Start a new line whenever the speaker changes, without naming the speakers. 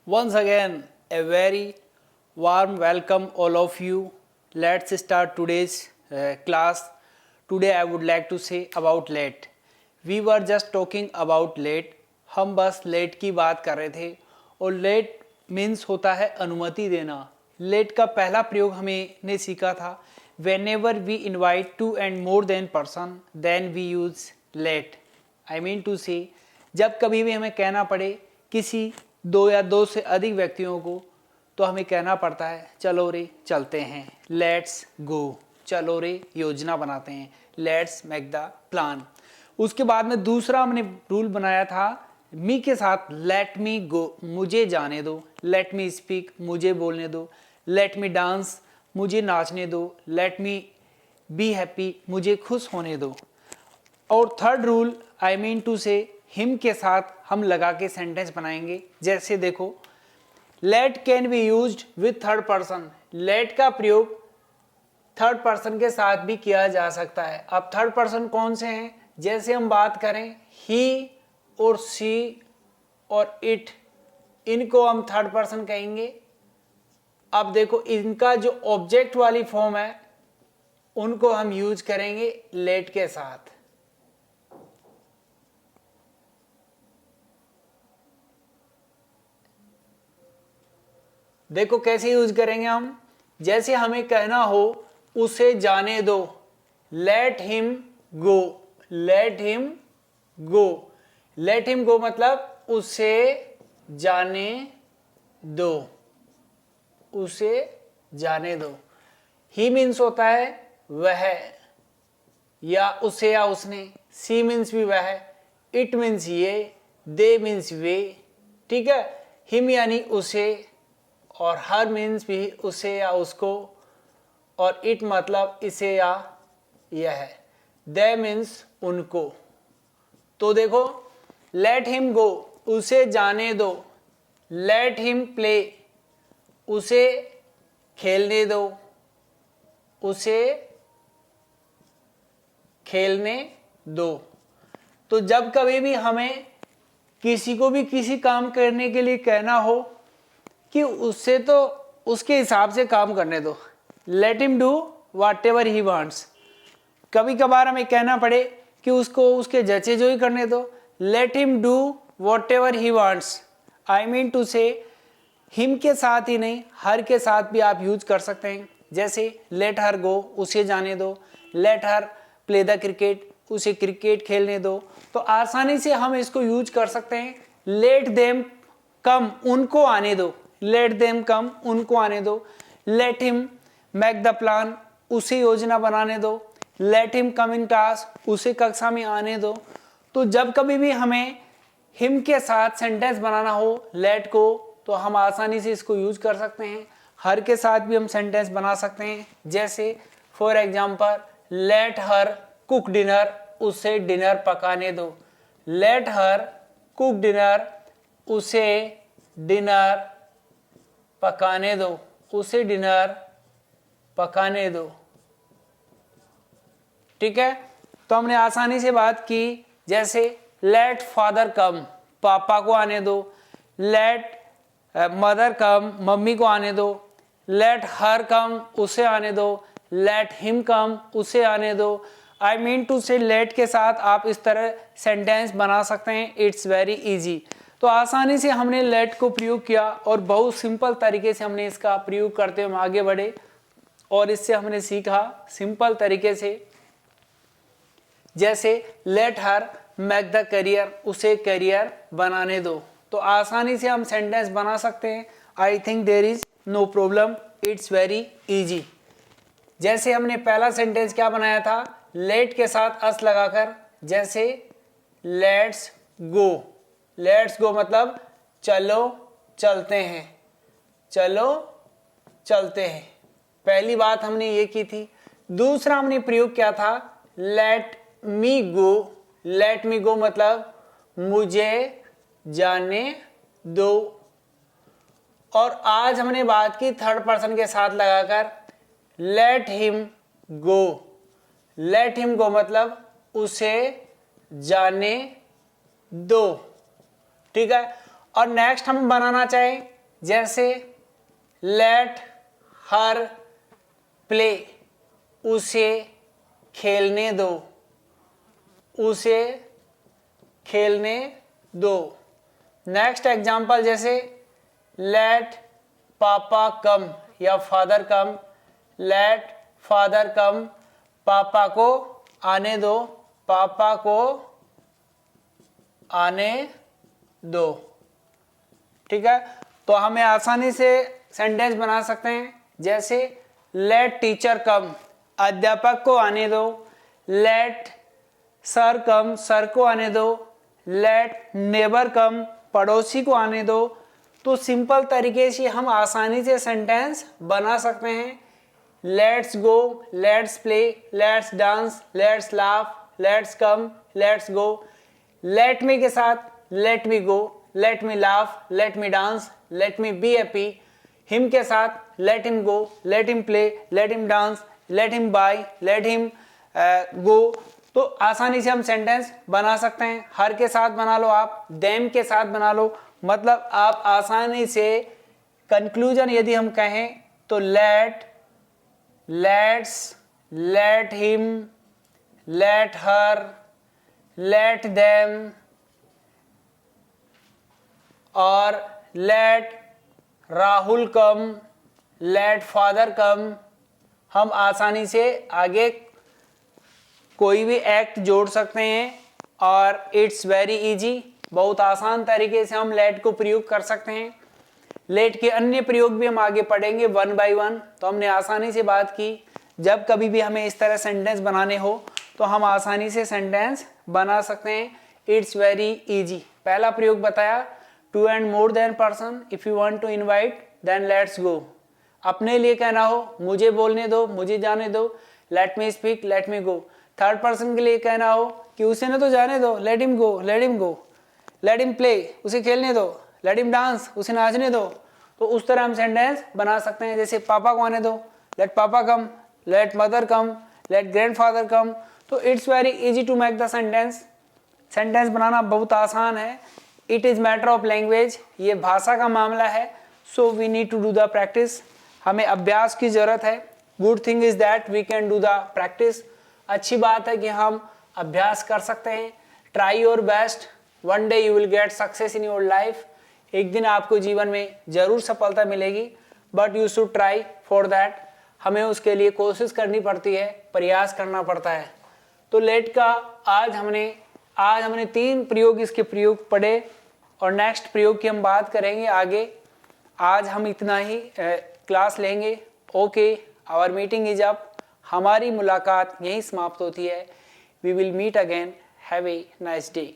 Once again, a very warm welcome all of you. Let's start today's class. Today I would like to say about late. We were just talking about late. हम बस late की बात कर रहे थे और late means होता है अनुमति देना. लेट का पहला प्रयोग हमें ने सीखा था. Whenever we invite two and more than person, then we use late. I mean to say, जब कभी भी हमें कहना पड़े किसी दो या दो से अधिक व्यक्तियों को, तो हमें कहना पड़ता है चलो रे चलते हैं, लेट्स गो. चलो रे योजना बनाते हैं, लेट्स मेक द प्लान. उसके बाद में दूसरा हमने रूल बनाया था मी के साथ, लेट मी गो, मुझे जाने दो. लेट मी स्पीक, मुझे बोलने दो. लेट मी डांस, मुझे नाचने दो. लेट मी बी हैप्पी, मुझे खुश होने दो. और third rule I mean to say him के साथ हम लगा के सेंटेंस बनाएंगे. जैसे देखो, let can be used with third person. Let का प्रयोग थर्ड पर्सन के साथ भी किया जा सकता है. अब थर्ड पर्सन कौन से हैं? जैसे हम बात करें ही और सी और इट, इनको हम थर्ड पर्सन कहेंगे. अब देखो, इनका जो ऑब्जेक्ट वाली फॉर्म है उनको हम यूज करेंगे लेट के साथ. देखो कैसे यूज करेंगे हम. जैसे हमें कहना हो उसे जाने दो, let him go. Let him go, let him go मतलब उसे जाने दो, उसे जाने दो. ही मीन्स होता है वह या उसे या उसने. सी मीन्स भी वह. इट मीन्स ये. दे मीन्स वे. ठीक है. हिम यानी उसे, और हर मीन्स भी उसे या उसको, और इट मतलब इसे या यह. दे मीन्स उनको. तो देखो, लेट हिम गो, उसे जाने दो. लेट हिम प्ले, उसे खेलने दो, उसे खेलने दो. तो जब कभी भी हमें किसी को भी किसी काम करने के लिए कहना हो कि उससे तो उसके हिसाब से काम करने दो, let him do what he wants. कभी कभार हमें कहना पड़े कि उसको उसके जैसे जो ही करने दो, let him do what he wants. I mean to say him के साथ ही नहीं, हर के साथ भी आप यूज कर सकते हैं. जैसे लेट हर गो, उसे जाने दो. Let her play the cricket, उसे क्रिकेट खेलने दो. तो आसानी से हम इसको यूज कर सकते हैं. लेट देम कम, उनको आने दो. लेट देम कम, उनको आने दो. Let him make the plan, उसे योजना बनाने दो. Let him come in class, उसे कक्षा में आने दो. तो जब कभी भी हमें हिम के साथ सेंटेंस बनाना हो लेट को, तो हम आसानी से इसको यूज कर सकते हैं. हर के साथ भी हम सेंटेंस बना सकते हैं. जैसे for example, let her cook dinner, उसे डिनर पकाने दो. लेट हर कुक डिनर, उसे डिनर पकाने दो, उसे डिनर पकाने दो. ठीक है. तो हमने आसानी से बात की. जैसे लेट फादर कम, पापा को आने दो. लेट मदर कम, मम्मी को आने दो. लेट हर कम, उसे आने दो. लेट हिम कम, उसे आने दो. आई मीन टू से लेट के साथ आप इस तरह सेंटेंस बना सकते हैं. It's very easy. तो आसानी से हमने लेट को प्रयोग किया और बहुत सिंपल तरीके से हमने इसका प्रयोग करते हुए हम आगे बढ़े, और इससे हमने सीखा सिंपल तरीके से. जैसे let her make the career, उसे करियर बनाने दो. तो आसानी से हम सेंटेंस बना सकते हैं. I think there is no problem, it's very easy. जैसे हमने पहला सेंटेंस क्या बनाया था, लेट के साथ अस लगाकर. जैसे लेट्स गो, लेट्स गो मतलब चलो चलते हैं, चलो चलते हैं. पहली बात हमने ये की थी. दूसरा हमने प्रयोग किया था लेट मी गो. लेट मी गो मतलब मुझे जाने दो. और आज हमने बात की थर्ड पर्सन के साथ लगाकर, let him go. Let him go मतलब उसे जाने दो. ठीक है. और नेक्स्ट हम बनाना चाहें जैसे लेट हर प्ले, उसे खेलने दो, उसे खेलने दो। नेक्स्ट एग्जाम्पल जैसे लेट पापा कम या father come, let father come, पापा को आने दो, पापा को आने दो। ठीक है, तो हमें आसानी से सेंटेंस बना सकते हैं। जैसे लेट टीचर कम, अध्यापक को आने दो, लेट सर कम, सर को आने दो, लेट नेबर कम, पड़ोसी को आने दो। तो सिंपल तरीके से हम आसानी से सेंटेंस बना सकते हैं। Let's go, let's play, let's dance, let's laugh, let's come, let's go. Let me के साथ late me go, let me laugh, let me dance, let me be happy. Him के साथ let him go, let him play, let him dance, let him by, let him go. तो आसानी से हम sentence बना सकते हैं। हर के साथ बना लो आप, देम के साथ बना लो, मतलब आप आसानी से कंक्लूजन यदि हम कहें तो let, let's, let him, let her, let them और let Rahul come, let father come. हम आसानी से आगे कोई भी एक्ट जोड़ सकते हैं और इट्स वेरी इजी, बहुत आसान तरीके से हम लेट को प्रयोग कर सकते हैं। लेट के अन्य प्रयोग भी हम आगे पढ़ेंगे वन बाय वन। तो हमने आसानी से बात की, जब कभी भी हमें इस तरह सेंटेंस बनाने हो तो हम आसानी से सेंटेंस बना सकते हैं। It's very easy. पहला प्रयोग बताया, two and more than person, if you want to invite then let's go. अपने लिए कहना हो, मुझे बोलने दो, मुझे जाने दो, let me speak, let me go. Third person के लिए कहना हो कि उसे न तो जाने दो, let him go, let him go. Let him play, उसे खेलने दो, लेट हिम डांस, उसे नाचने दो। तो उस तरह हम सेंटेंस बना सकते हैं। जैसे पापा को आने दो, लेट पापा come, let mother come, let grandfather come. So it's very easy to make the sentence. Sentence बनाना बहुत आसान है। It is matter of language, ये भाषा का मामला है। So we need to do the practice, हमें अभ्यास की जरूरत है। Good thing is that we can do the practice. अच्छी बात है कि हम अभ्यास कर सकते हैं। Try your best, one day you will get success in your life. एक दिन आपको जीवन में जरूर सफलता मिलेगी, but you should try for that. हमें उसके लिए कोशिश करनी पड़ती है, प्रयास करना पड़ता है। तो लेट का आज हमने 3 प्रयोग इसके प्रयोग पढ़े और नेक्स्ट प्रयोग की हम बात करेंगे आगे। आज हम इतना ही क्लास लेंगे। Okay, our meeting is up. हमारी मुलाकात यहीं समाप्त होती है। We will meet again. Have a nice day.